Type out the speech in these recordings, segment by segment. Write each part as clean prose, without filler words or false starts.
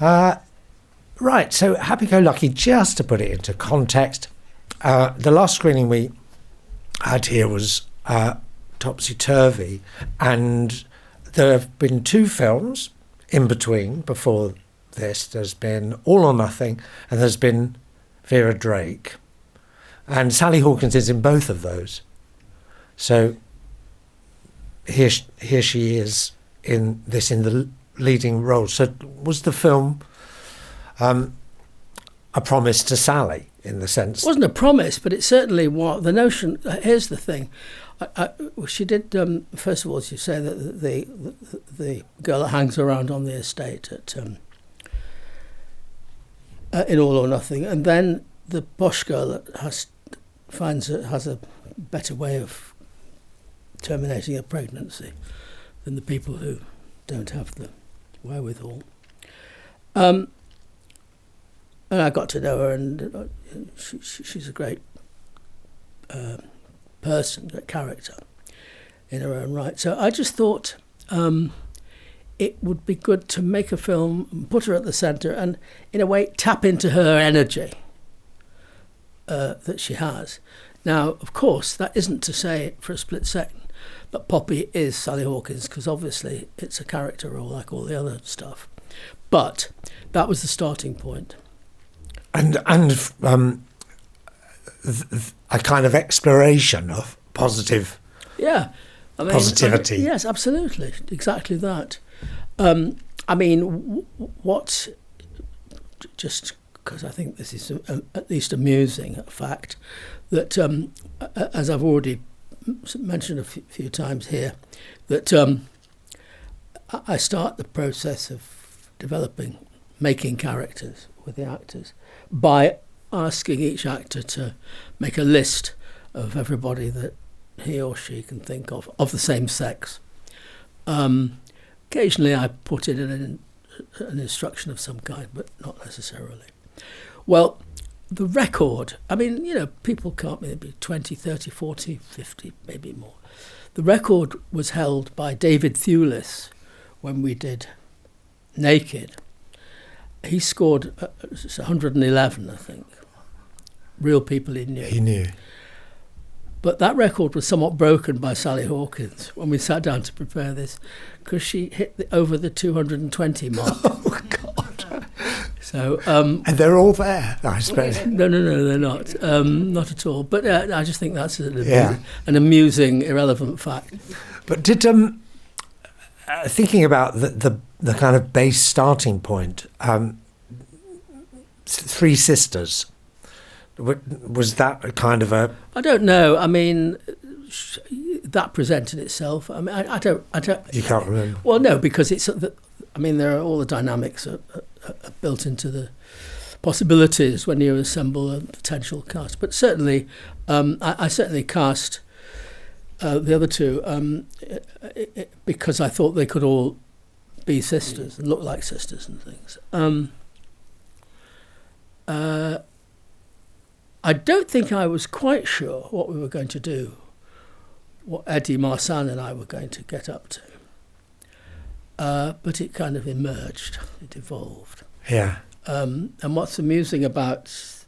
Right, so Happy-Go-Lucky, just to put it into context, the last screening we had here was Topsy-Turvy, and there have been 2 films in between before this. There's been All or Nothing, and there's been Vera Drake. And Sally Hawkins is in both of those. So here she is in the leading role. So was the film a promise to Sally, in the sense? It wasn't a promise, but it certainly was. The notion, here's the thing. She did, first of all, as you say, that the girl that hangs around on the estate in All or Nothing, and then the posh girl that has a better way of terminating a pregnancy than the people who don't have the wherewithal. And I got to know her, and she's a great person, a character in her own right. So I just thought it would be good to make a film and put her at the centre and, in a way, tap into her energy that she has. Now, of course, that isn't to say for a split second that Poppy is Sally Hawkins, because obviously it's a character role like all the other stuff. But that was the starting point. And a kind of exploration of positivity. Yes, absolutely, exactly that. What? Just because I think this is at least amusing fact that, as I've already mentioned a few times here, that I start the process of making characters with the actors by asking each actor to make a list of everybody that he or she can think of the same sex. Occasionally I put in an instruction of some kind, but not necessarily. Well, the record, people can't maybe 20, 30, 40, 50, maybe more. The record was held by David Thewlis when we did Naked. He scored 111, I think. Real people he knew. He knew. But that record was somewhat broken by Sally Hawkins when we sat down to prepare this, because she hit over the 220 mark. Oh, God. So, and they're all there, I suppose. No, they're not. Not at all. But I just think that's an amusing, irrelevant fact. But did thinking about the kind of base starting point, Three Sisters, was that a kind of a? I don't know. That presented itself. I don't. You can't remember. Well, no, because there are all the dynamics are built into the possibilities when you assemble a potential cast. But certainly, I certainly cast the other two because I thought they could all be sisters and look like sisters and things. I don't think I was quite sure what we were going to do, what Eddie, Marsan and I were going to get up to. But it kind of emerged, it evolved. Yeah. And what's amusing about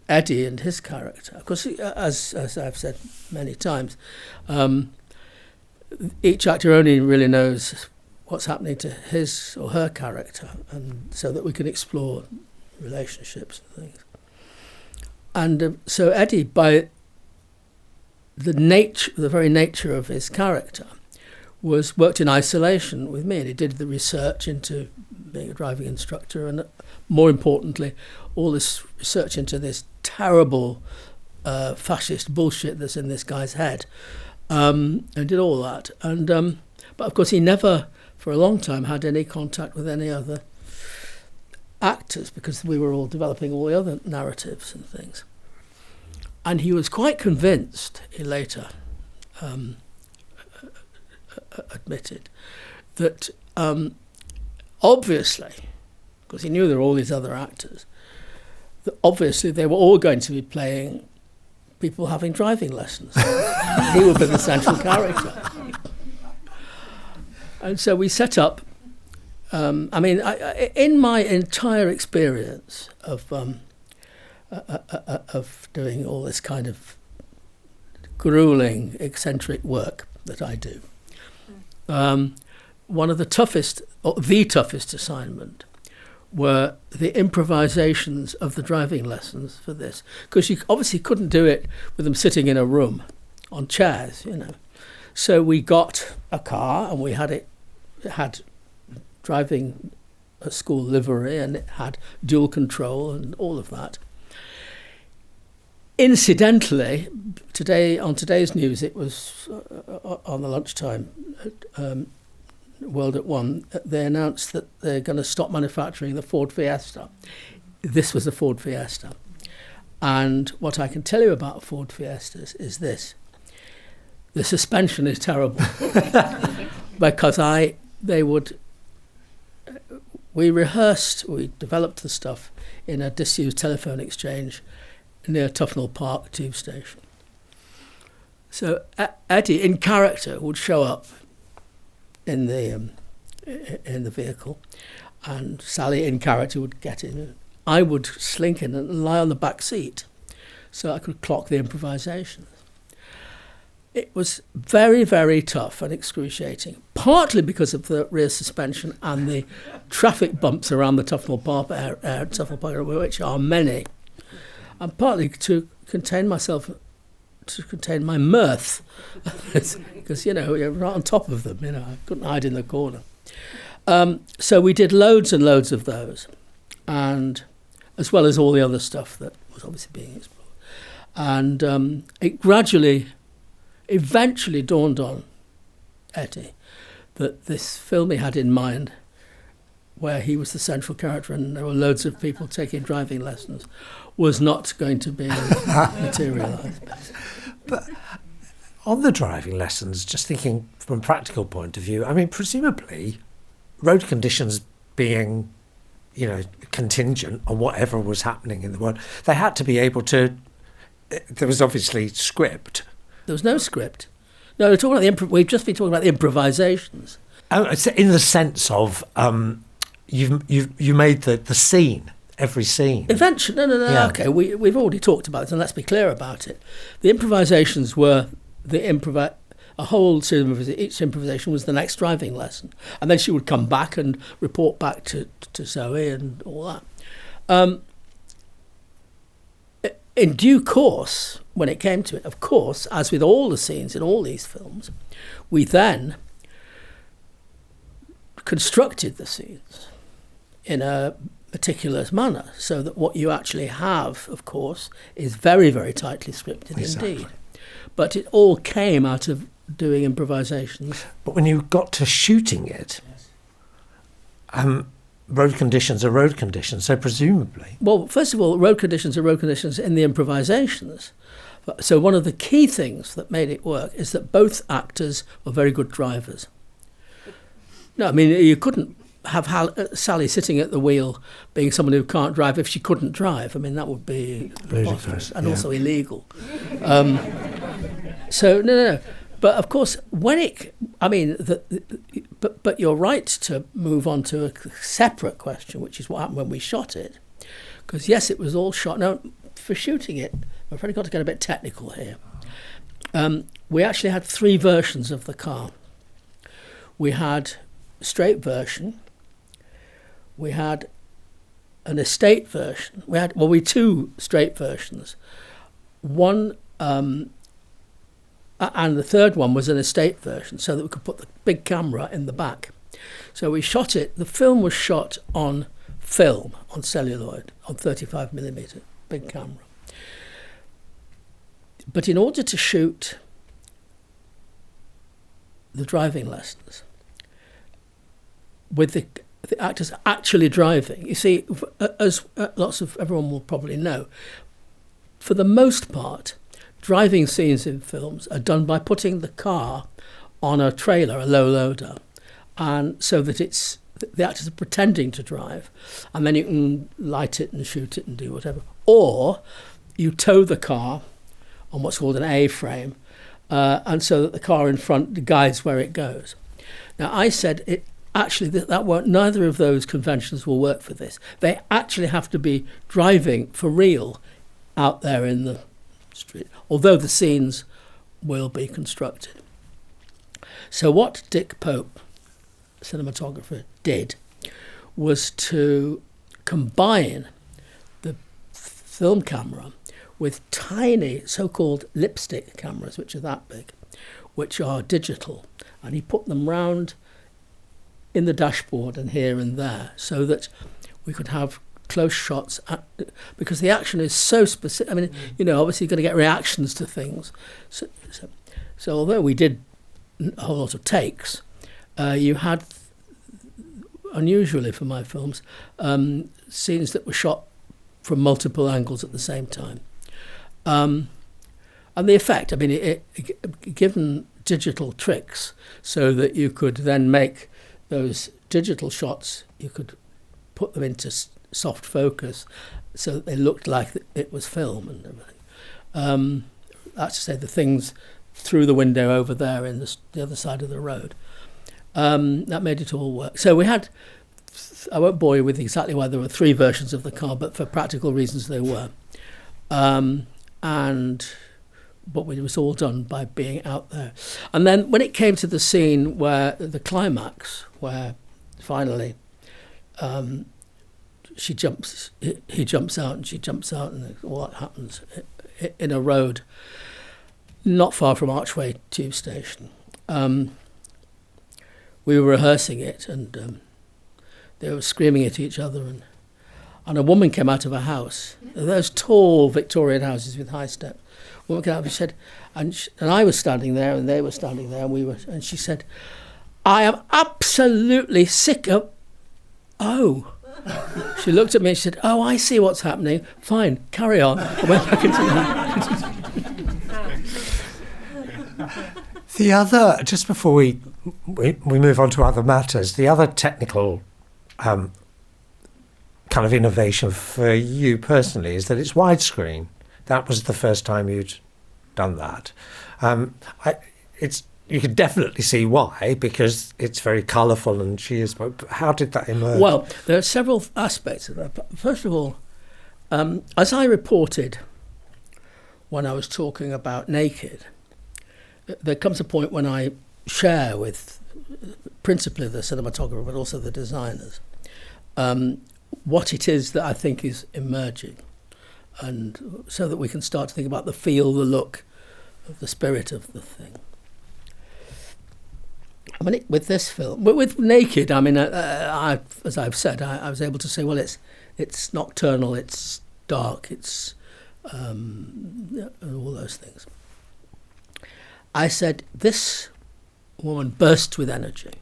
Eddie and his character, of course, as I've said many times, each actor only really knows what's happening to his or her character, and so that we can explore relationships and things. And so Eddie, by the very nature of his character, worked in isolation with me, and he did the research into being a driving instructor, and more importantly, all this research into this terrible fascist bullshit that's in this guy's head, and did all that. And but of course, he never, for a long time, had any contact with any other actors, because we were all developing all the other narratives and things. And he was quite convinced, he later admitted, that obviously, because he knew there were all these other actors, that obviously they were all going to be playing people having driving lessons. He would be the central character. And so we set up I mean, in my entire experience of doing all this kind of grueling, eccentric work that I do, one of the toughest, or the toughest assignment were the improvisations of the driving lessons for this, because you obviously couldn't do it with them sitting in a room on chairs, you know. So we got a car and we had it had driving a school livery, and it had dual control and all of that. Incidentally, on today's news, it was on the lunchtime World at One, they announced that they're going to stop manufacturing the Ford Fiesta. This was a Ford Fiesta. And what I can tell you about Ford Fiestas is this. The suspension is terrible. Because we developed the stuff in a disused telephone exchange near Tufnell Park tube station. So Eddie, in character, would show up in the vehicle, and Sally, in character, would get in. I would slink in and lie on the back seat so I could clock the improvisations. It was very, very tough and excruciating, partly because of the rear suspension and the traffic bumps around the Tufnell Park area, which are many, and partly to contain my mirth, because, you know, you're right on top of them, you know, I couldn't hide in the corner. So we did loads and loads of those, and as well as all the other stuff that was obviously being explored. And it eventually dawned on Eddie that this film he had in mind, where he was the central character and there were loads of people taking driving lessons, was not going to be materialised. But on the driving lessons, just thinking from a practical point of view, I mean, presumably road conditions being, you know, contingent on whatever was happening in the world, they had to be able to, there was obviously script. There was no script. No, we're talking about we've just been talking about the improvisations. Oh, it's in the sense of you made the scene, every scene. Eventually, no, yeah. Okay, we've already talked about it, and let's be clear about it. The improvisations were a whole series of each improvisation was the next driving lesson, and then she would come back and report back to Zoe and all that. In due course, when it came to it, of course, as with all the scenes in all these films, we then constructed the scenes in a meticulous manner, so that what you actually have, of course, is very, very tightly scripted indeed. But it all came out of doing improvisations. But when you got to shooting it, road conditions are road conditions, so presumably... Well, first of all, road conditions are road conditions in the improvisations. So one of the key things that made it work is that both actors were very good drivers. No, I mean, you couldn't have Sally sitting at the wheel being someone who can't drive if she couldn't drive. I mean, that would be preposterous and also illegal. So, no. But of course, but you're right to move on to a separate question, which is what happened when we shot it. Because yes, it was all shot. Now, for shooting it, I've probably got to get a bit technical here. We actually had 3 versions of the car. We had a straight version. We had an estate version. We had 2 straight versions. One. And the third one was an estate version, so that we could put the big camera in the back. So we shot it. The film was shot on film, on celluloid, on 35mm, big camera. But in order to shoot the driving lessons, with the actors actually driving, you see, as everyone will probably know, for the most part, driving scenes in films are done by putting the car on a trailer, a low loader, and so that the actors are pretending to drive, and then you can light it and shoot it and do whatever. Or you tow the car on what's called an A-frame, and so that the car in front guides where it goes. Now, I said actually that won't. Neither of those conventions will work for this. They actually have to be driving for real out there in the street, although the scenes will be constructed. So what Dick Pope, cinematographer, did was to combine the film camera with tiny so-called lipstick cameras, which are that big, which are digital, and he put them round in the dashboard and here and there, so that we could have close shots because the action is so specific. I mean, obviously you're going to get reactions to things. So although we did a whole lot of takes, you had, unusually for my films, scenes that were shot from multiple angles at the same time. And the effect, I mean, given digital tricks so that you could then make those digital shots, you could put them into soft focus so that they looked like it was film and everything. That's to say, the things through the window over there in the other side of the road. That made it all work. So we had, I won't bore you with exactly why there were 3 versions of the car, but for practical reasons they were. But it was all done by being out there. And then when it came to the scene where the climax, where finally he jumps out and she jumps out, and all that happens in a road not far from Archway Tube Station. We were rehearsing it, and they were screaming at each other, and a woman came out of a house, those tall Victorian houses with high steps. A woman came out and said, and I was standing there, and they were standing there, and she said, "I am absolutely sick of." Oh. She looked at me and she said, "Oh, I see what's happening. Fine, carry on." I went back into that. The other, just before we move on to other matters, the other technical kind of innovation for you personally is that it's widescreen. That was the first time you'd done that. You can definitely see why, because it's very colourful and she is. But how did that emerge? Well, there are several aspects of that. First of all, as I reported when I was talking about Naked, there comes a point when I share with principally the cinematographer, but also the designers, what it is that I think is emerging, and so that we can start to think about the feel, the look, the spirit of the thing. I mean, with this film, with Naked, I mean, as I've said, I was able to say, well, it's nocturnal, it's dark, it's and all those things. I said, this woman bursts with energy.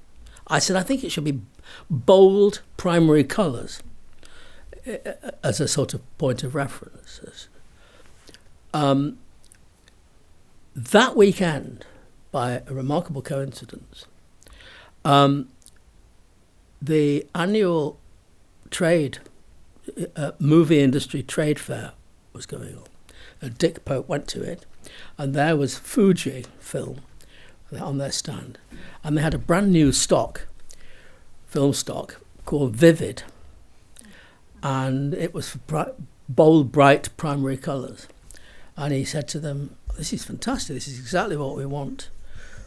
I said, I think it should be bold primary colours as a sort of point of reference. That weekend, by a remarkable coincidence, the annual movie industry trade fair was going on. Dick Pope went to it, and there was Fuji film on their stand, and they had a brand new film stock called Vivid, and it was bold, bright primary colours. And he said to them, "This is fantastic. This is exactly what we want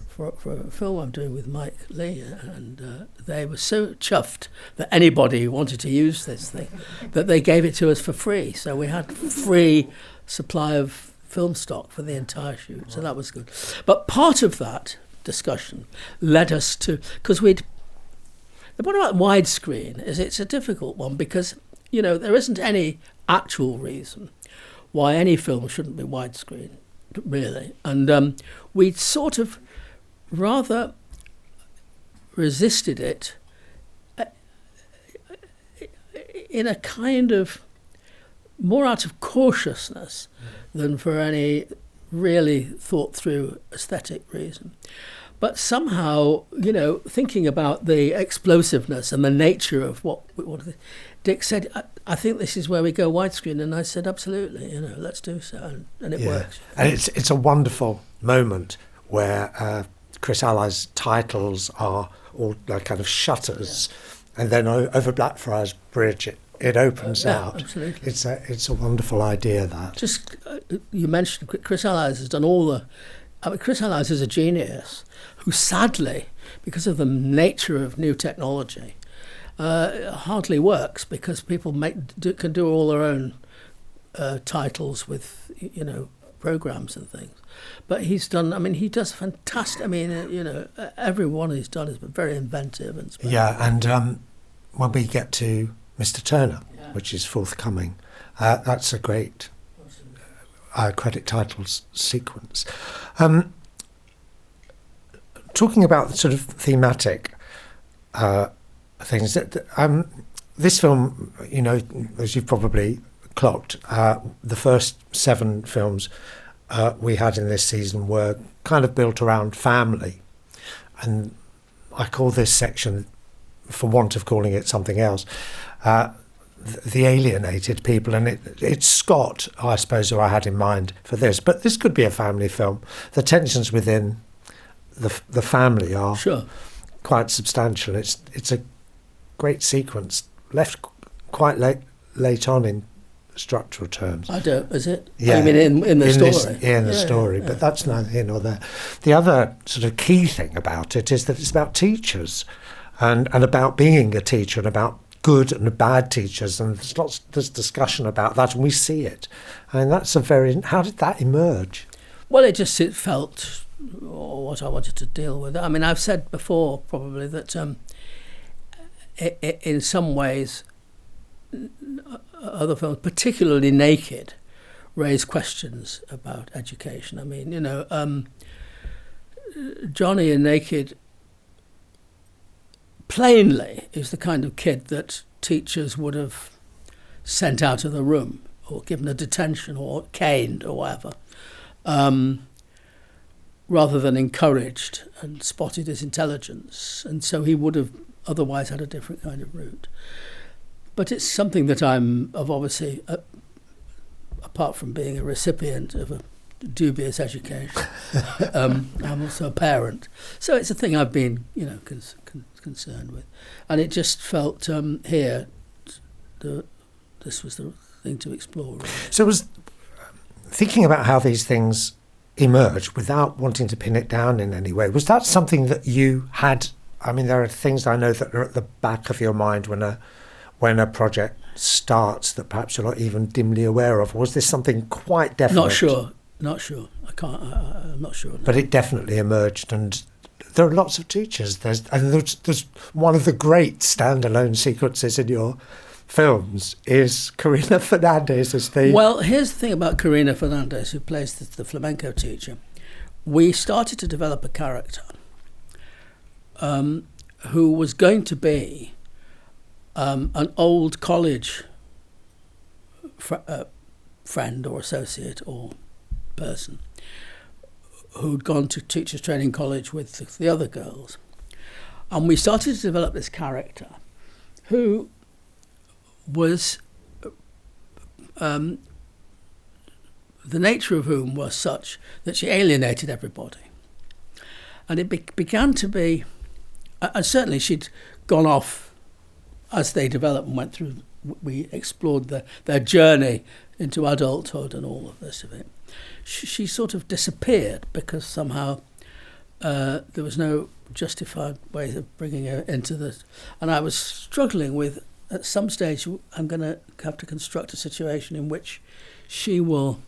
for a film I'm doing with Mike Leigh." And they were so chuffed that anybody wanted to use this thing that they gave it to us for free. So we had free supply of film stock for the entire shoot. So that was good. But part of that discussion led us to, because the point about widescreen is it's a difficult one, because there isn't any actual reason why any film shouldn't be widescreen, really. And we sort of rather resisted it in a kind of more out of cautiousness than for any really thought through aesthetic reason. But somehow, thinking about the explosiveness and the nature of what Dick said, I think this is where we go widescreen. And I said, absolutely, let's do so. And it works. And it's a wonderful moment where Chris Allies' titles are all like kind of shutters, and then over Blackfriars Bridge it opens out. Absolutely. It's a wonderful idea, that. Just you mentioned Chris Allies has done all the. I mean, Chris Allies is a genius who, sadly, because of the nature of new technology, hardly works, because people can do all their own titles with programs and things. But he's done. I mean, he does fantastic. I mean, every one he's done has been very inventive and special. Yeah, and when we get to Mr. Turner, which is forthcoming, that's a great credit titles sequence. Talking about the sort of thematic things, that this film, as you've probably clocked, the first 7 films we had in this season were kind of built around family, and I call this section, for want of calling it something else, the alienated people, and it's Scott, I suppose, who I had in mind for this. But this could be a family film. The tensions within the family are quite substantial. It's a great sequence, left quite late on in structural terms. I don't. Is it? Yeah. I mean, in the story. In the story, but that's neither here nor there. The other sort of key thing about it is that it's about teachers, and about being a teacher, and about good and bad teachers, and there's discussion about that, and we see it. I mean, how did that emerge? Well, it felt what I wanted to deal with. I mean, I've said before probably that in some ways other films, particularly Naked, raise questions about education. I mean, Johnny in Naked plainly is the kind of kid that teachers would have sent out of the room, or given a detention, or caned, or whatever, rather than encouraged and spotted his intelligence. And so he would have otherwise had a different kind of route. But it's something that I've obviously, apart from being a recipient of a dubious education, I'm also a parent. So it's a thing I've been, concerned with. And it just felt here, this was the thing to explore. Really. So it was thinking about how these things emerge without wanting to pin it down in any way. Was that something that you had? I mean, there are things I know that are at the back of your mind when a project starts that perhaps you're not even dimly aware of. Was this something quite definite? Not sure. I'm not sure. But it definitely emerged, and there are lots of teachers. There's one of the great standalone sequences in your films is Karina Fernandez as the... Well, here's the thing about Karina Fernandez, who plays the flamenco teacher. We started to develop a character who was going to be an old college friend or associate or person who'd gone to teachers training college with the other girls. And we started to develop this character who was the nature of whom was such that she alienated everybody. And it began to be, and certainly she'd gone off as they developed and went through, we explored their journey into adulthood and all of this of it. She sort of disappeared because somehow there was no justified way of bringing her into this. And I was struggling with, at some stage, I'm going to have to construct a situation in which she will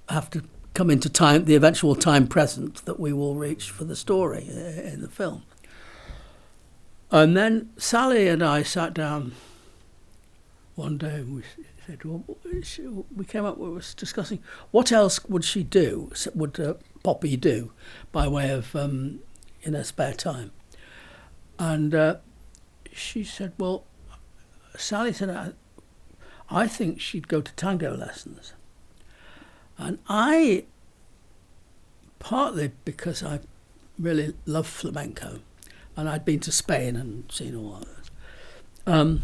have to come into time, the eventual time present that we will reach for the story in the film. And then Sally and I sat down one day and we said, well, we came up, we were discussing what else would she do, would Poppy do by way of in her spare time. And she said, well, Sally said, I think she'd go to tango lessons. And I, partly because I really love flamenco, and I'd been to Spain and seen all of that,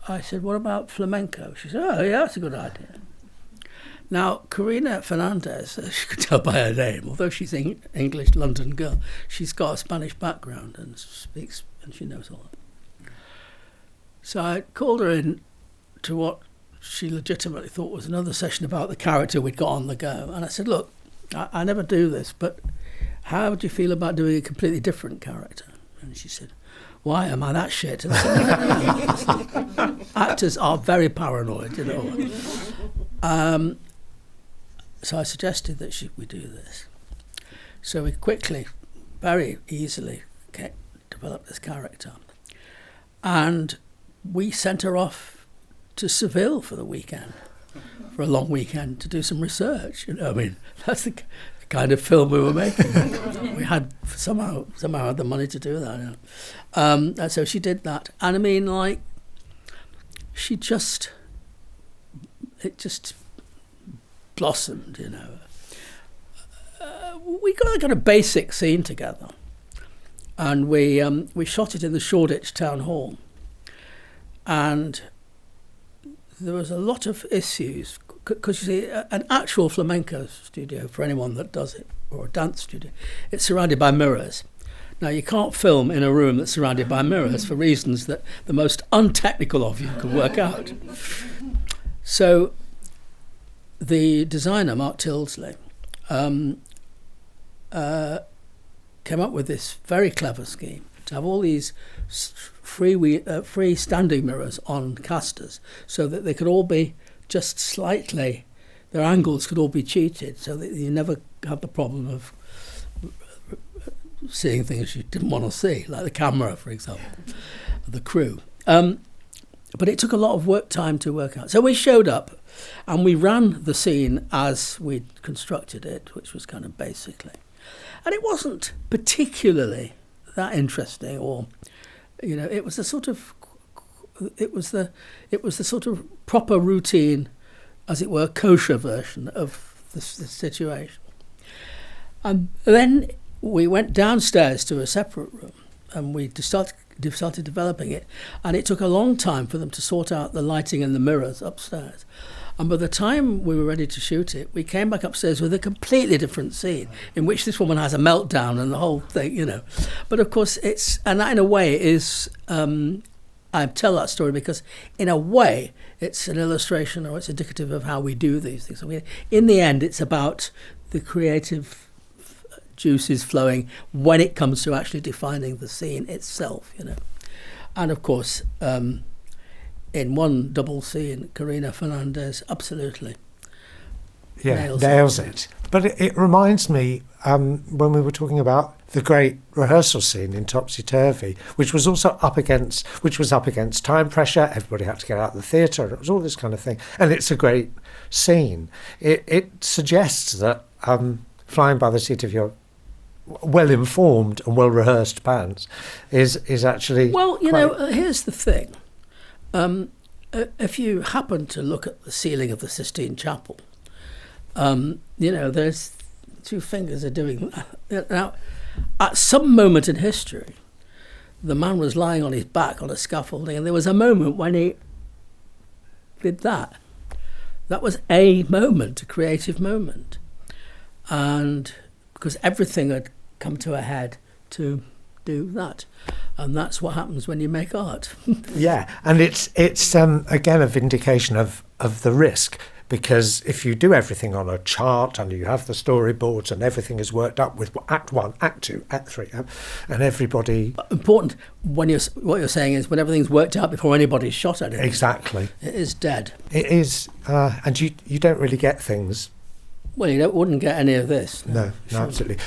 I said, what about flamenco? She said, oh, yeah, that's a good idea. Now, Karina Fernandez, as you could tell by her name, although she's an English London girl, she's got a Spanish background and speaks, and she knows all that. So I called her in to what she legitimately thought was another session about the character we'd got on the go. And I said, look, I never do this, but how would you feel about doing a completely different character? And she said, why am I that shit? And I said, no. Actors are very paranoid, you know. So I suggested that we do this. So we quickly, very easily, developed this character. And we sent her off to Seville for the weekend, for a long weekend, to do some research. You know, I mean, that's the kind of film we were making. We had somehow had the money to do that. You know. And so she did that. And I mean, like, it just blossomed, you know. We got a basic scene together, and we shot it in the Shoreditch Town Hall, and there was a lot of issues because, you see, an actual flamenco studio, for anyone that does it, or a dance studio, it's surrounded by mirrors. Now, you can't film in a room that's surrounded by mirrors for reasons that the most untechnical of you could work out. So the designer, Mark Tilsley, came up with this very clever scheme to have all these free standing mirrors on casters, so that they could all be just slightly, their angles could all be cheated, so that you never have the problem of seeing things you didn't want to see, like the camera, for example, the crew. But it took a lot of time to work out. So we showed up and we ran the scene as we'd constructed it, which was kind of basically. And it wasn't particularly that interesting, or, you know, it was the sort of proper routine, as it were, kosher version of the situation. And then we went downstairs to a separate room and we started developing it, and it took a long time for them to sort out the lighting and the mirrors upstairs. And by the time we were ready to shoot it, we came back upstairs with a completely different scene in which this woman has a meltdown and the whole thing, you know. But of course, and that in a way is, I tell that story because in a way it's an illustration, or it's indicative of how we do these things. I mean, in the end, it's about the creative juices flowing when it comes to actually defining the scene itself, you know. And of course, in one double scene, Karina Fernandez absolutely nails it. But it reminds me, when we were talking about the great rehearsal scene in Topsy Turvy, which was up against time pressure. Everybody had to get out of the theatre, and it was all this kind of thing. And it's a great scene. It suggests that flying by the seat of your well-informed and well-rehearsed pants is actually... Well, you know, here's the thing. If you happen to look at the ceiling of the Sistine Chapel, you know, there's two fingers are doing that. Now, at some moment in history, the man was lying on his back on a scaffolding, and there was a moment when he did that. That was a moment, a creative moment. And because everything had come to a head to do that. And that's what happens when you make art. Yeah, and it's again a vindication of the risk, because if you do everything on a chart and you have the storyboards and everything is worked up with Act 1, Act 2, Act 3, and everybody... Important, what you're saying is when everything's worked out before anybody's shot at it. Exactly. It is dead. It is, and you don't really get things... Well, you wouldn't get any of this. No, absolutely.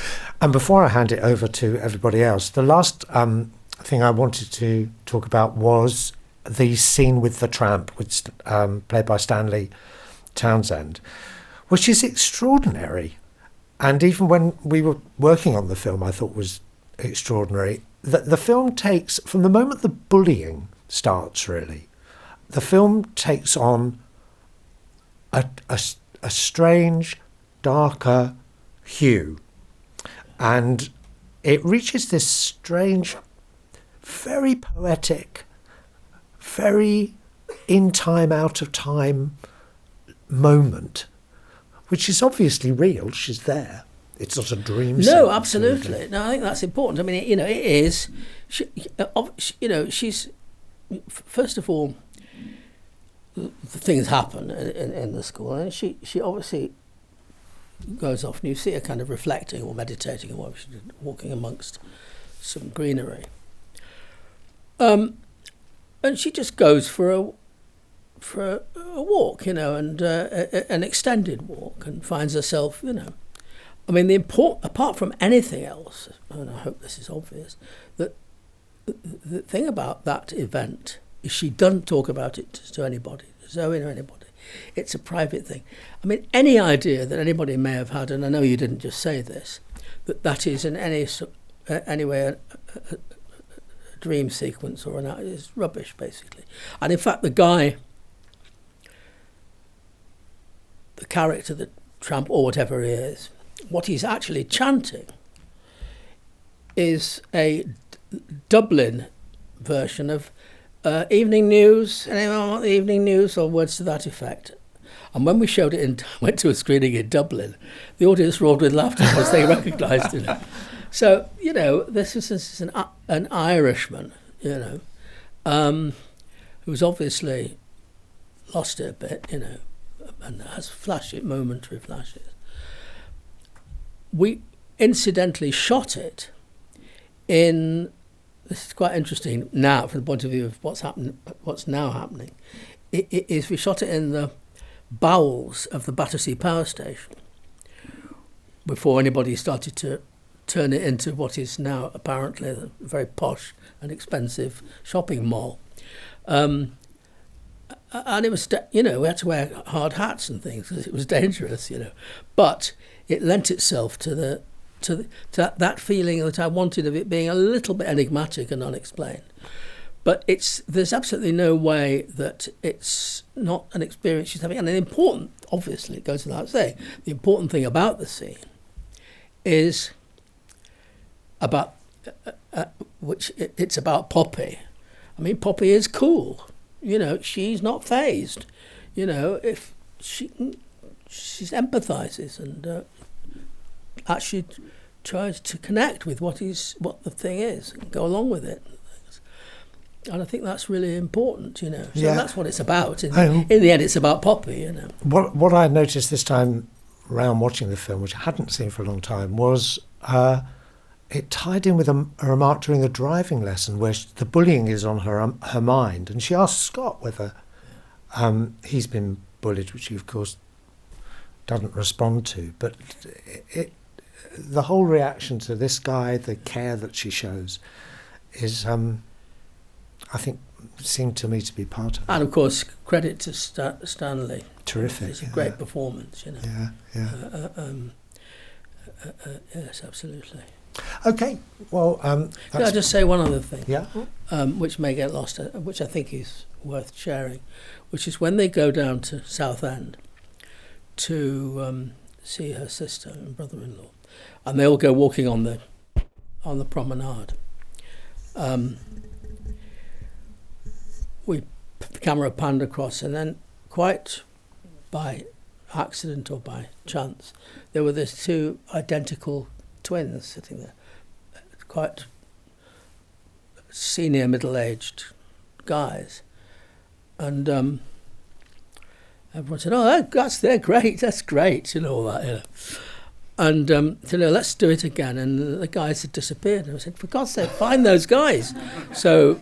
And before I hand it over to everybody else, the last thing I wanted to talk about was the scene with the tramp, which played by Stanley Townsend, which is extraordinary. And even when we were working on the film, I thought was extraordinary. The film takes, from the moment the bullying starts, really, the film takes on a strange, darker hue, and it reaches this strange, very poetic, very in time, out of time moment which is obviously real. She's there. It's not a dream. No, absolutely. No, I think that's important. I mean, it is. She's first of all, things happen in the school, and she obviously goes off, and you see her kind of reflecting or meditating, or what she's walking amongst some greenery. And she just goes for a walk, and an extended walk, and finds herself, I mean, apart from anything else, and I hope this is obvious, that the thing about that event is she doesn't talk about it to anybody, to Zoe or anybody. It's a private thing. I mean, any idea that anybody may have had, and I know you didn't just say this, that is in any way a dream sequence or is rubbish, basically. And in fact, the character, the tramp or whatever he is, what he's actually chanting is a Dublin version of Evening News. Anyone want the Evening News, or words to that effect? And when we showed it went to a screening in Dublin, the audience roared with laughter because they recognised it. So, this is an Irishman, who's obviously lost it a bit, and has momentary flashes. We incidentally shot it in, this is quite interesting now from the point of view of what's now happening, is we shot it in the bowels of the Battersea Power Station before anybody started to turn it into what is now apparently a very posh and expensive shopping mall. And it was, we had to wear hard hats and things because it was dangerous, But it lent itself to that feeling that I wanted of it being a little bit enigmatic and unexplained. But there's absolutely no way that it's not an experience she's having. And the important, obviously, it goes without saying, the important thing about the scene is about, it's about Poppy. I mean, Poppy is cool. She's not fazed. If she empathises and actually tries to connect with what the thing is and go along with it. And I think that's really important, So that's what it's about. In the end, it's about Poppy, What I noticed this time around watching the film, which I hadn't seen for a long time, was it tied in with a remark during the driving lesson where the bullying is on her mind, and she asked Scott whether he's been bullied, which he of course doesn't respond to. But the whole reaction to this guy, the care that she shows, is I think seemed to me to be part of it. And of course, credit to Stanley. Terrific. It's a great performance, Yeah. Yes, absolutely. Okay, well... Can I just say one other thing? Yeah. Which may get lost, which I think is worth sharing, which is when they go down to Southend to see her sister and brother-in-law, and they all go walking on the promenade. The camera panned across, and then quite by accident or by chance, there were these two identical twins sitting there, quite senior middle-aged guys, and everyone said, "Oh, they're great, that's great," all that, And let's do it again. And the guys had disappeared. And I said, "For God's sake, find those guys." So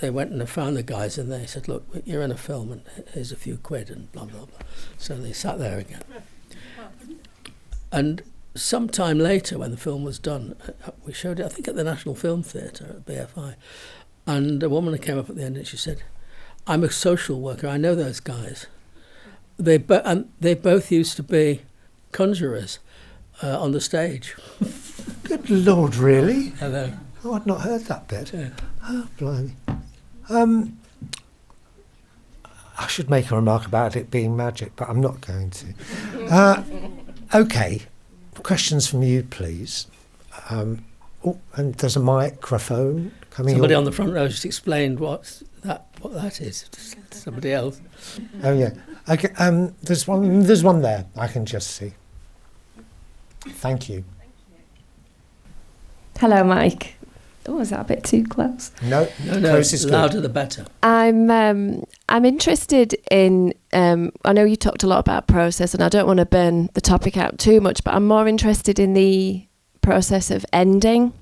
they went and found the guys, and they said, "Look, you're in a film, and here's a few quid," and blah, blah, blah. So they sat there again. And sometime later, when the film was done, we showed it, I think, at the National Film Theatre at BFI. And a woman came up at the end and she said, "I'm a social worker, I know those guys. They both used to be conjurers on the stage." Good Lord, really? Hello. Oh, I'd not heard that bit. Yeah. Oh, blimey. I should make a remark about it being magic, but I'm not going to. Okay, questions from you, please. And there's a microphone coming. Somebody on the front row just explained what that is to somebody else. Oh, yeah. Okay, there's one there. I can just see. Thank you. Hello, Mike. Oh, is that a bit too close? No, close is good. Louder the better. I'm interested in. I know you talked a lot about process, and I don't want to burn the topic out too much, but I'm more interested in the process of ending.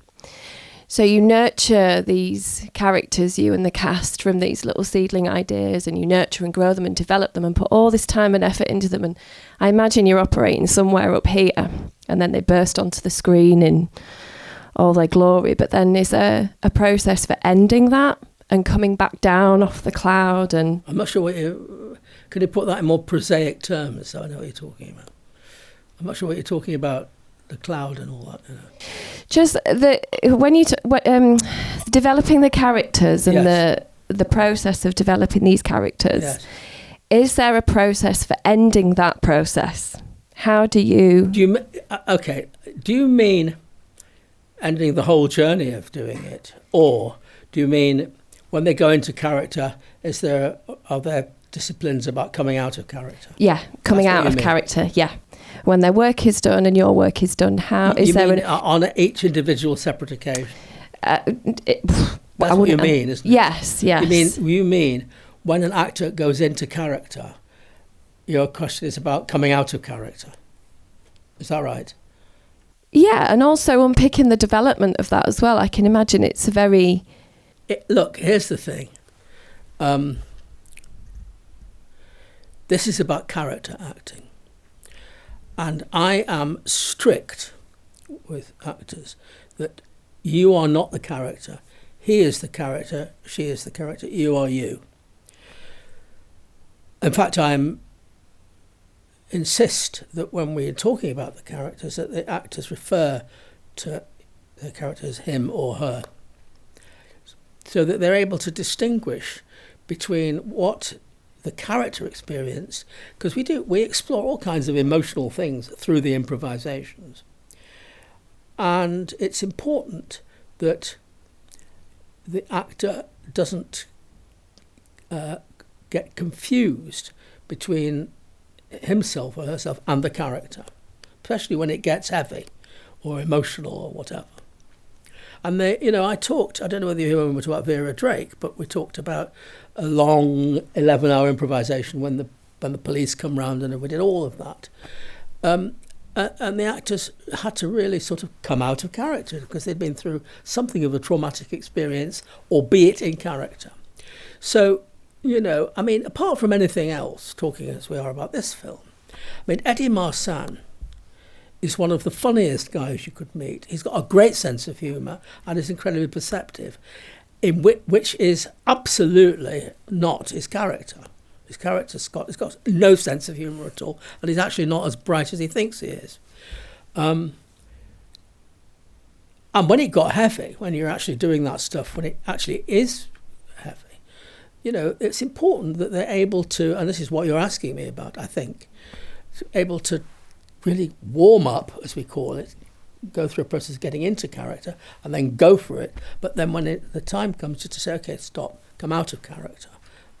So you nurture these characters, you and the cast, from these little seedling ideas, and you nurture and grow them and develop them and put all this time and effort into them. And I imagine you're operating somewhere up here, and then they burst onto the screen in all their glory. But then is there a process for ending that and coming back down off the cloud? And I'm not sure could you put that in more prosaic terms so I know what you're talking about? I'm not sure what you're talking about, the cloud and all that. You know. Just when you developing the characters and the process of developing these characters, Yes. Is there a process for ending that process? How do you... Do you mean ending the whole journey of doing it? Or do you mean when they go into character, are there disciplines about coming out of character? Yeah, coming out of character, yeah. When their work is done and your work is done, on each individual separate occasion? That's what you mean, isn't it? Yes. You mean when an actor goes into character, your question is about coming out of character. Is that right? Yeah, and also unpicking the development of that as well. I can imagine it's a very... Look, here's the thing. This is about character acting. And I am strict with actors that you are not the character. He is the character, she is the character, you are you. In fact, I insist that when we're talking about the characters, that the actors refer to the character as him or her, so that they're able to distinguish between what the character experience, because we explore all kinds of emotional things through the improvisations. And it's important that the actor doesn't get confused between himself or herself and the character, especially when it gets heavy or emotional or whatever. And I don't know whether you hear when we talked about Vera Drake, but we talked about a long 11-hour improvisation when the police come round, and we did all of that. And the actors had to really sort of come out of character because they'd been through something of a traumatic experience, albeit in character. So, apart from anything else, talking as we are about this film, Eddie Marsan is one of the funniest guys you could meet. He's got a great sense of humour and is incredibly perceptive, which is absolutely not his character. His character's got no sense of humour at all, and he's actually not as bright as he thinks he is. And when it got heavy, when you're actually doing that stuff, when it actually is heavy, it's important that they're able to, and this is what you're asking me about, I think, able to really warm up, as we call it, go through a process of getting into character, and then go for it. But then when the time comes to say, okay, stop, come out of character,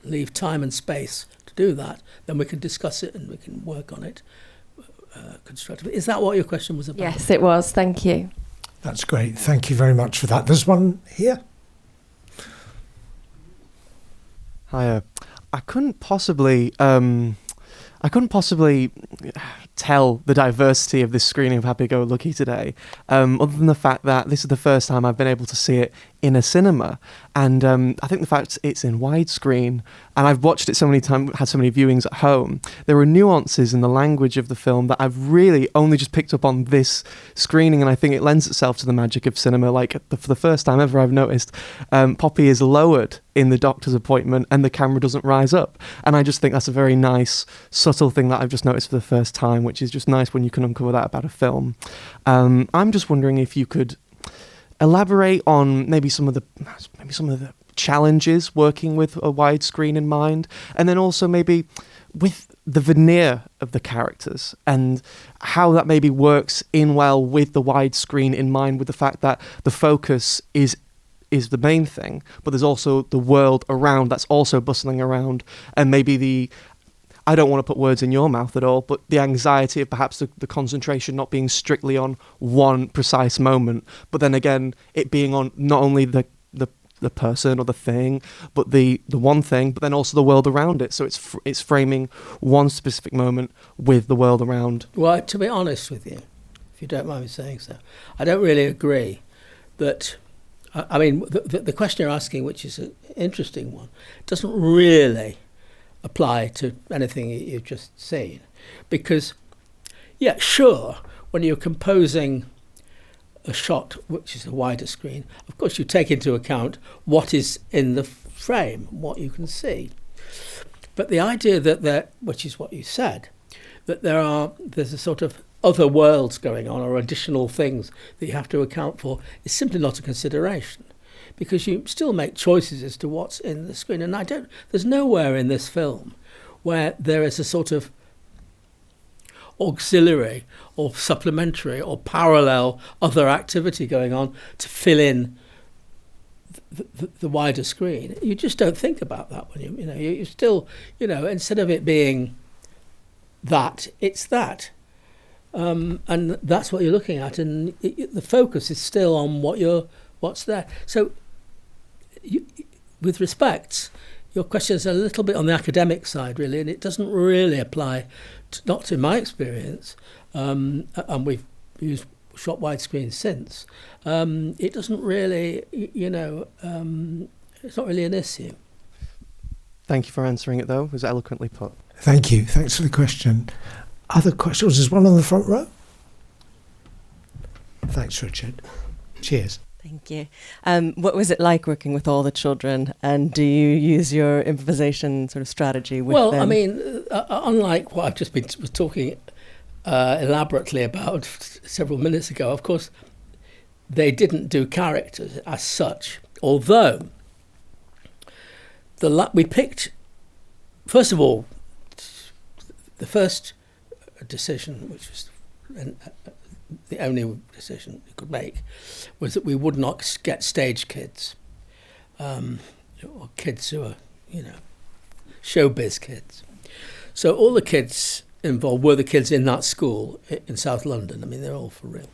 leave time and space to do that, then we can discuss it and we can work on it constructively. Is that what your question was about? Yes, it was. Thank you. That's great. Thank you very much for that. There's one here. Hi. I couldn't possibly tell the diversity of this screening of Happy Go Lucky today, other than the fact that this is the first time I've been able to see it in a cinema. And I think the fact it's in widescreen, and I've watched it so many times, had so many viewings at home, there are nuances in the language of the film that I've really only just picked up on this screening, and I think it lends itself to the magic of cinema. Like, for the first time ever, I've noticed Poppy is lowered in the doctor's appointment and the camera doesn't rise up. And I just think that's a very nice, subtle thing that I've just noticed for the first time, which is just nice when you can uncover that about a film. I'm just wondering if you could elaborate on maybe some of the challenges working with a widescreen in mind, and then also maybe with the veneer of the characters and how that maybe works in well with the widescreen in mind, with the fact that the focus is the main thing, but there's also the world around that's also bustling around, and maybe I don't want to put words in your mouth at all, but the anxiety of perhaps the concentration not being strictly on one precise moment, but then again, it being on not only the person or the thing, but the one thing, but then also the world around it. So it's framing one specific moment with the world around. Well, to be honest with you, if you don't mind me saying so, I don't really agree that. I mean, the question you're asking, which is an interesting one, doesn't really apply to anything you've just seen, because, yeah, sure, when you're composing a shot which is a wider screen, of course you take into account what is in the frame, what you can see. But the idea that which is what you said, that there's a sort of other worlds going on or additional things that you have to account for is simply not a consideration, because you still make choices as to what's in the screen. And there's nowhere in this film where there is a sort of auxiliary or supplementary or parallel other activity going on to fill in the wider screen. You just don't think about that when you still, instead of it being that, it's that. And that's what you're looking at, and the focus is still on what's there. So with respect, your question is a little bit on the academic side, really, and it doesn't really apply, not in my experience, and we've used shot widescreen since. It doesn't really, it's not really an issue. Thank you for answering it, though. It was eloquently put. Thank you. Thanks for the question. Other questions? There's one on the front row. Thanks, Richard. Cheers. Thank you. What was it like working with all the children, and do you use your improvisation sort of strategy with them? Well, I mean, unlike what I've just was talking elaborately about several minutes ago, of course, they didn't do characters as such, although we picked, first of all, the first decision, which was the only decision we could make, was that we would not get stage kids, or kids who are, showbiz kids. So all the kids involved were the kids in that school in South London. I mean, they're all for real.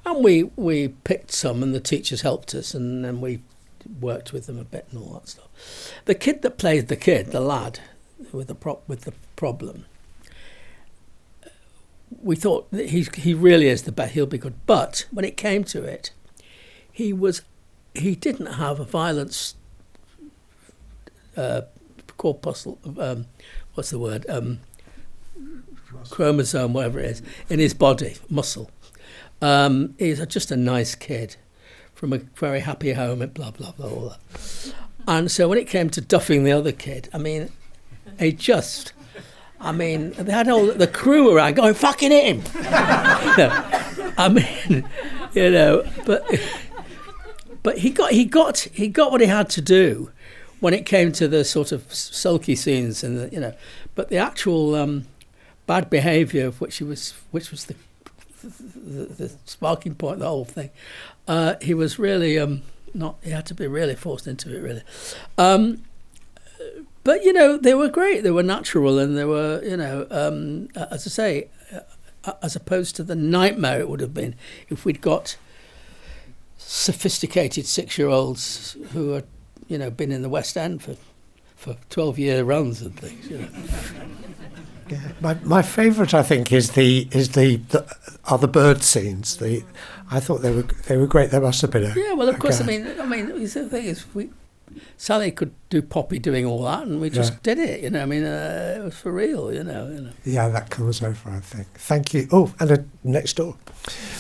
And we picked some, and the teachers helped us, and then we worked with them a bit and all that stuff. The kid that played the lad with the problem, we thought that he really is the best. He'll be good. But when it came to it, he didn't have a violence corpuscle. What's the word? Chromosome, whatever it is, in his body, muscle. He's just a nice kid from a very happy home and blah blah blah all that. And so when it came to duffing the other kid, I mean, they had all the crew around going, "Fucking hit him!" but he got what he had to do when it came to the sort of sulky scenes and but the actual bad behaviour of which was the sparking point of the whole thing. He was really he had to be really forced into it, really. But, they were great. They were natural, and they were, as I say, as opposed to the nightmare it would have been if we'd got sophisticated 6-year-olds who had, been in the West End for 12-year runs and things, Yeah. My favourite, I think, is the other bird scenes. I thought they were great. There must have been yeah. Well, of course. I mean, the thing is, Sally could do Poppy doing all that, and we just did it. It was for real. Yeah, that comes over, I think. Thank you. Oh, and next door.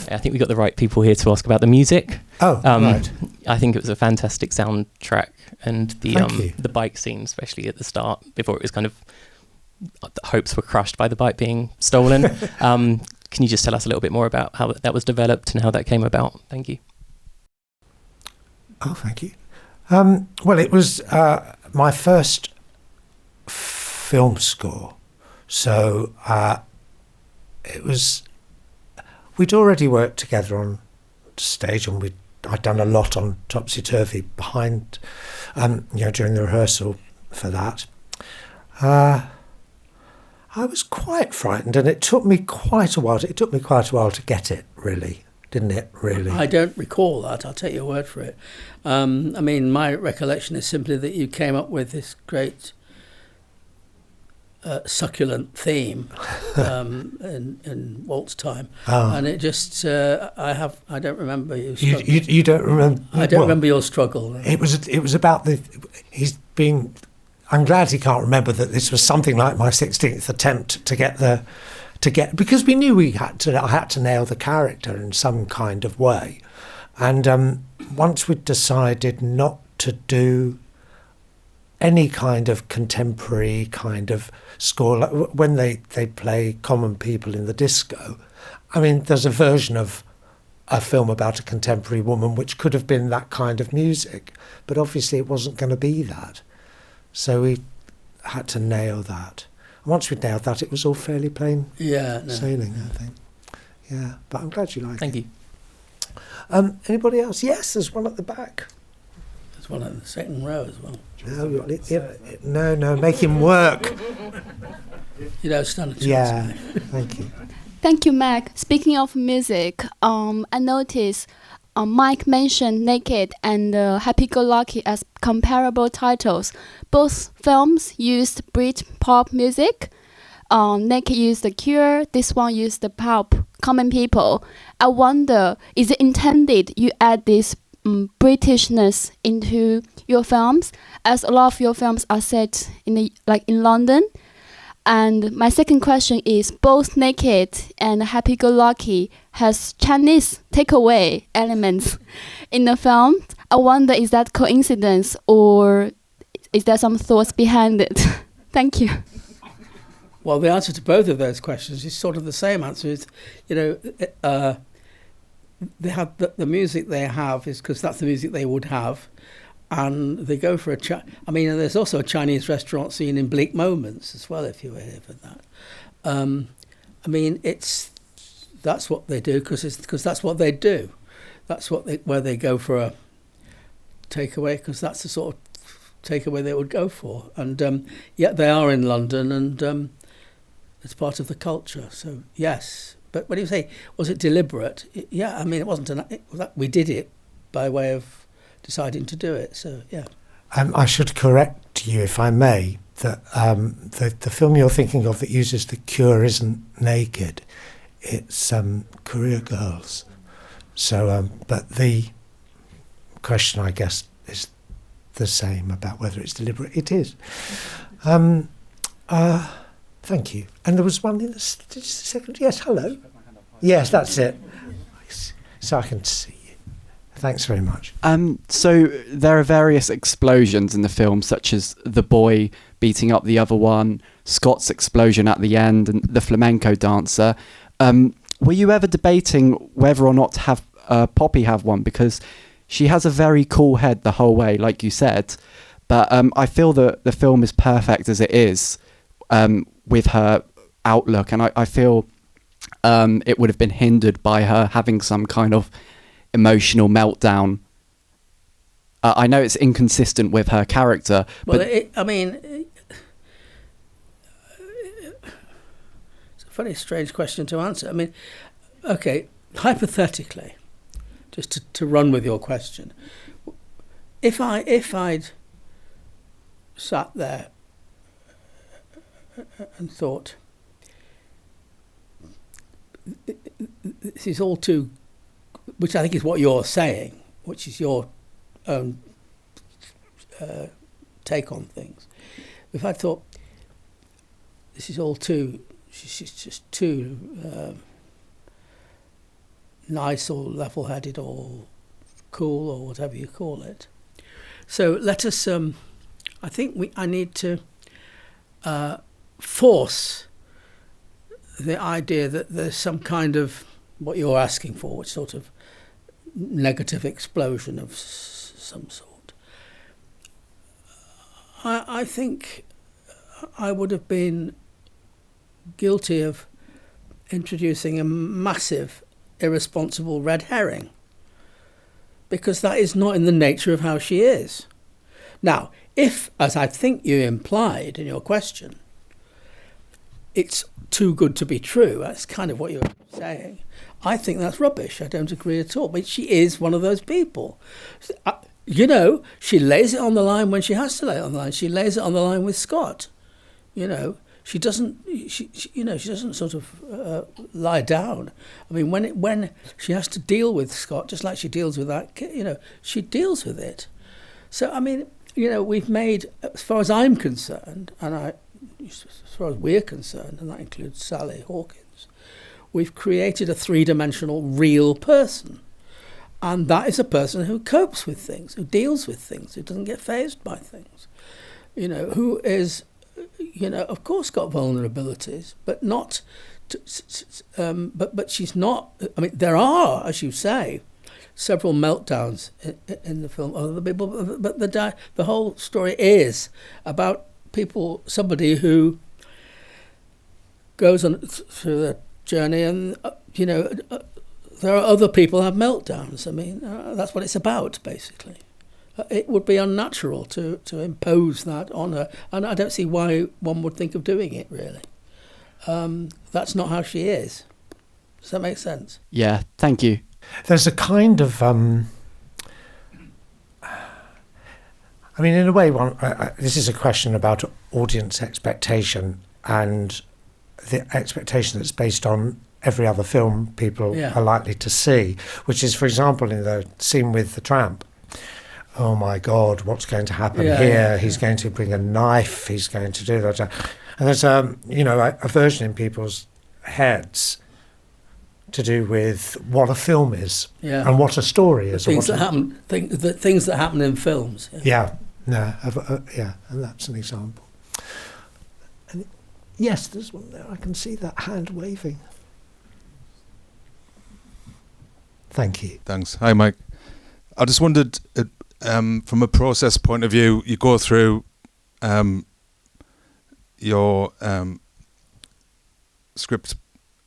I think we got the right people here to ask about the music. Oh, right. I think it was a fantastic soundtrack, and the bike scene, especially at the start, before it was kind of hopes were crushed by the bike being stolen. Can you just tell us a little bit more about how that was developed and how that came about? Thank you. Oh, thank you. Well, it was my first film score, so it was. We'd already worked together on stage, and I'd done a lot on Topsy Turvy behind, during the rehearsal for that. I was quite frightened, and it took me quite a while. It took me quite a while to get it, really, didn't it? Really, I don't recall that. I'll take your word for it. I mean, my recollection is simply that you came up with this great succulent theme in waltz time, and it just I don't remember you. You don't remember? I don't remember your struggle. It was about I'm glad he can't remember that this was something like my 16th attempt to get because we knew I had to nail the character in some kind of way, and once we'd decided not to do any kind of contemporary kind of score, like when they play Common People in the disco, I mean, there's a version of a film about a contemporary woman which could have been that kind of music, but obviously it wasn't going to be that. So we had to nail that. And once we nailed that, it was all fairly plain sailing, I think. Yeah, but I'm glad you like it. Thank you. Anybody else? Yes, there's one at the back. There's one in the second row as well. No, make him work. You don't stand a chance. Yeah, thank you. Thank you, Meg. Speaking of music, I noticed Mike mentioned Naked and Happy-Go-Lucky as comparable titles. Both films used Brit-pop music. Naked used The Cure, this one used the pop Common People. I wonder, is it intended you add this Britishness into your films, as a lot of your films are set in London? And my second question is, both Naked and Happy-Go-Lucky has Chinese takeaway elements in the film. I wonder, is that coincidence or is there some thoughts behind it? Thank you. Well, the answer to both of those questions is sort of the same answer. Is, they have the music they have is because that's the music they would have, and they go for there's also a Chinese restaurant scene in Bleak Moments as well, if you were here for that. That's what they do because that's what they do. That's where they go for a takeaway, because that's the sort of takeaway they would go for. And yet they are in London, and it's part of the culture. So yes. But when you say, was it deliberate? Yeah, I mean, it wasn't. We did it by way of deciding to do it. So yeah. I should correct you, if I may, that the film you're thinking of that uses The Cure isn't Naked. It's Career Girls. So, but the question, I guess, is the same about whether it's deliberate. It is. Thank you. And there was one in the second. Yes, hello. Yes, that's it. So I can see you. Thanks very much. So there are various explosions in the film, such as the boy beating up the other one, Scott's explosion at the end, and the flamenco dancer. Were you ever debating whether or not to have Poppy have one? Because she has a very cool head the whole way, like you said. But I feel that the film is perfect as it is. With her outlook, and I feel it would have been hindered by her having some kind of emotional meltdown. I know it's inconsistent with her character, well, but it's a very strange question to answer. I mean, okay, hypothetically, just to run with your question, if I'd sat there and thought, this is all too, which I think is what you're saying, which is your own take on things. If I thought, this is all too, she's just too nice or level-headed or cool or whatever you call it. So let us, I think I need to force the idea that there's some kind of, what you're asking for, which sort of negative explosion of some sort. I think I would have been guilty of introducing a massive, irresponsible red herring, because that is not in the nature of how she is. Now, if, as I think you implied in your question, it's too good to be true. That's kind of what you're saying. I think that's rubbish. I don't agree at all. But she is one of those people. You know, she lays it on the line when she has to lay it on the line. She lays it on the line with Scott. You know, she doesn't. She doesn't sort of lie down. I mean, when she has to deal with Scott, just like she deals with that, you know, she deals with it. So I mean, you know, we've made, as far as I'm concerned, as far as we're concerned, and that includes Sally Hawkins, we've created a three-dimensional real person. And that is a person who copes with things, who deals with things, who doesn't get fazed by things. You know, who is, you know, of course got vulnerabilities, but not, but she's not, I mean, there are, as you say, several meltdowns in the film, but the whole story is about somebody who goes on through the journey and, you know, there are other people who have meltdowns. I mean, that's what it's about, basically. It would be unnatural to impose that on her, and I don't see why one would think of doing it, really. That's not how she is. Does that make sense? Yeah, thank you. There's a kind of... I mean, in a way, this is a question about audience expectation and the expectation that's based on every other film people are likely to see, which is, for example, in the scene with the tramp. Oh my God, what's going to happen here? He's going to bring a knife. He's going to do that. And there's a version in people's heads to do with what a film is and what a story is. Things that happen in films. And that's an example. And yes, there's one there. I can see that hand waving. Thank you. Thanks. Hi, Mike. I just wondered, from a process point of view, you go through your script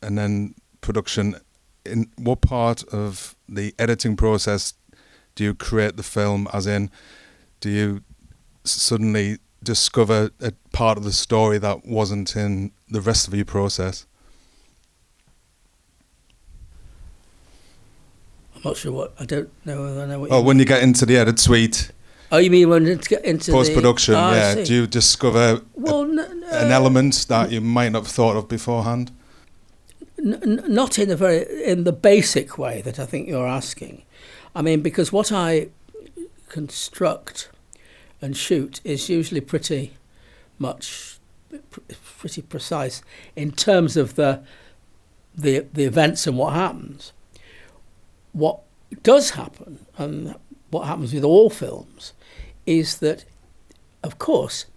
and then production. In what part of the editing process do you create the film? As in, do you suddenly discover a part of the story that wasn't in the rest of your process? I'm not sure I don't know whether I know what you mean. When you get into the edit suite. Oh, you mean when you get into post-production, do you discover an element that you might not have thought of beforehand? Not in the basic way that I think you're asking. I mean, because what I construct and shoot is usually pretty precise in terms of the events and what happens. What does happen, and what happens with all films, is that, of course,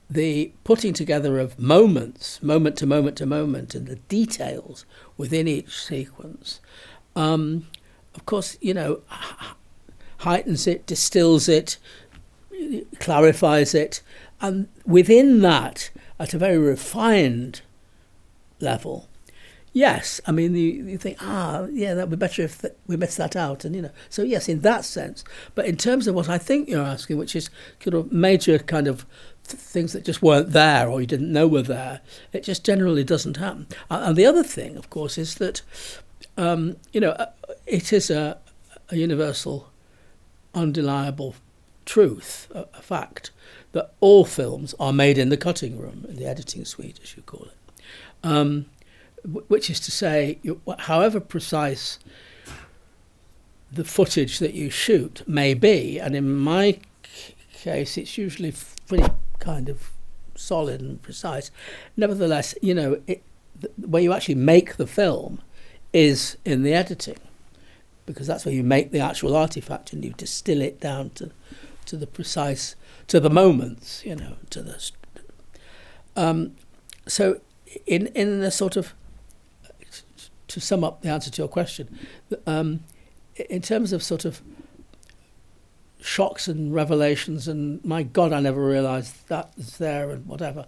the putting together of moments, moment to moment to moment, and the details within each sequence, of course, you know, heightens it, distills it, clarifies it, and within that, at a very refined level, yes, I mean, you think, that would be better if we missed that out. And, you know, so yes, in that sense. But in terms of what I think you're asking, which is kind of major kind of things that just weren't there or you didn't know were there, it just generally doesn't happen. And the other thing, of course, is that, it is a universal, undeniable truth, a fact, that all films are made in the cutting room, in the editing suite, as you call it. Which is to say, however precise the footage that you shoot may be, and in my case it's usually pretty kind of solid and precise, nevertheless, you know, where you actually make the film is in the editing, because that's where you make the actual artifact and you distill it down to the precise, to the moments, you know, to the... so in a sort of... To sum up the answer to your question, in terms of sort of shocks and revelations and my God, I never realised that was there and whatever,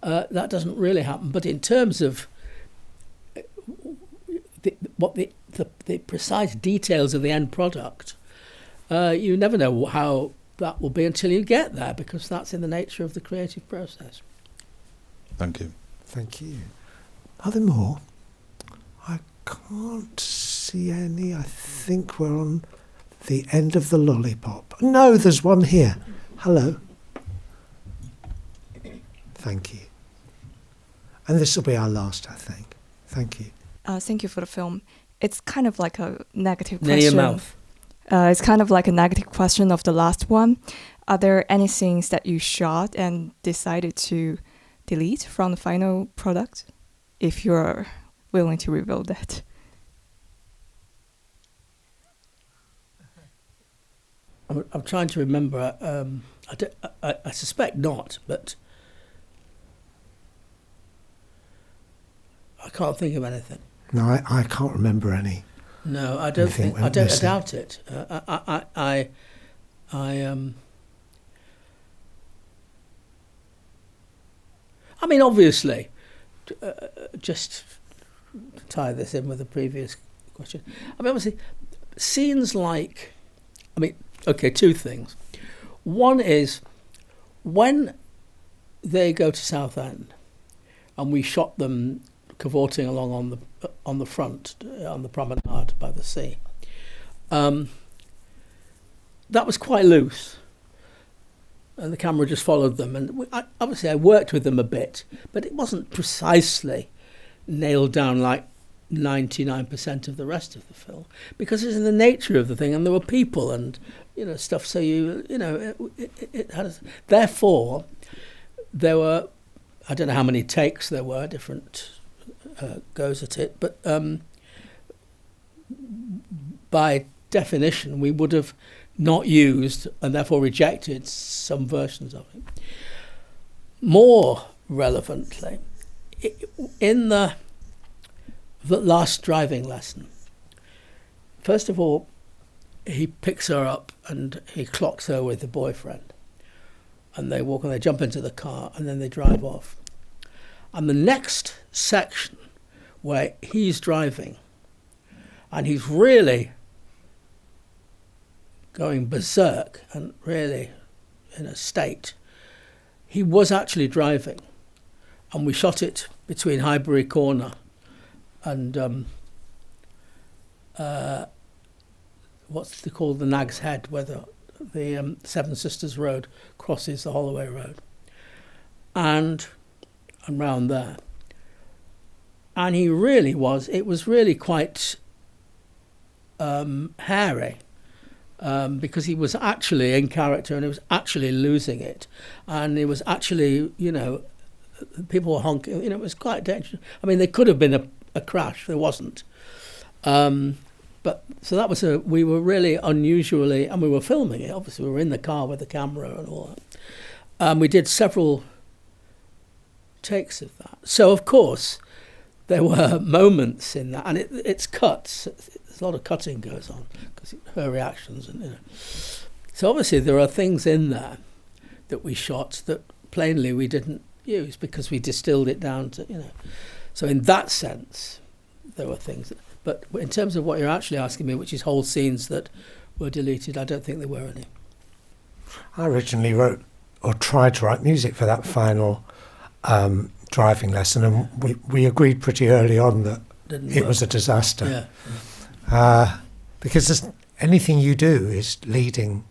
that doesn't really happen. But in terms of the precise details of the end product, you never know how that will be until you get there, because that's in the nature of the creative process. Thank you. Thank you. Are there more? I can't see any. I think we're on the end of the lollipop. No, there's one here. Hello. Thank you. And this will be our last, I think. Thank you. Thank you for the film. It's kind of like a negative Near question. your mouth. It's kind of like a negative question of the last one. Are there any scenes that you shot and decided to delete from the final product? If you're willing to reveal that. I'm trying to remember. I suspect not, but I can't think of anything. No, I can't remember any. No, I don't think. I don't. I doubt it. I mean, obviously, just to tie this in with the previous question. I mean, obviously, scenes like, I mean, okay, two things. One is when they go to Southend, and we shot them cavorting along on the front, on the promenade by the sea. That was quite loose, and the camera just followed them. And obviously, I worked with them a bit, but it wasn't precisely nailed down like 99% of the rest of the film, because it's in the nature of the thing, and there were people and stuff. So it had. Therefore, there were, I don't know how many takes there were, different goes at it, but by definition, we would have not used and therefore rejected some versions of it. More relevantly, in the last driving lesson, first of all, he picks her up and he clocks her with the boyfriend, and they walk and they jump into the car and then they drive off. And the next section where he's driving and he's really going berserk and really in a state, he was actually driving, and we shot it between Highbury Corner and what's it called, the Nag's Head, where the Seven Sisters Road crosses the Holloway Road, and round there. And he really was, it was really quite hairy, because he was actually in character and he was actually losing it. And it was actually, people were honking, it was quite dangerous. I mean, there could have been a crash, there wasn't. But so that was we were really unusually, and we were filming it, obviously we were in the car with the camera and all that. We did several takes of that. So of course, there were moments in that, and it's cuts. There's a lot of cutting goes on because her reactions, and so obviously there are things in there that we shot that plainly we didn't use because we distilled it down to So in that sense, there were things. But in terms of what you're actually asking me, which is whole scenes that were deleted, I don't think there were any. I originally wrote or tried to write music for that final driving lesson, and we agreed pretty early on that it was a disaster. Yeah. Because anything you do is leading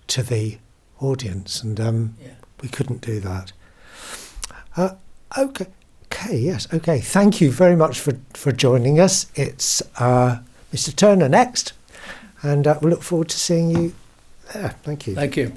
to the audience, and we couldn't do that. Okay. Yes. Okay. Thank you very much for joining us. It's Mr. Turner next, and we look forward to seeing you there. Thank you. Thank you.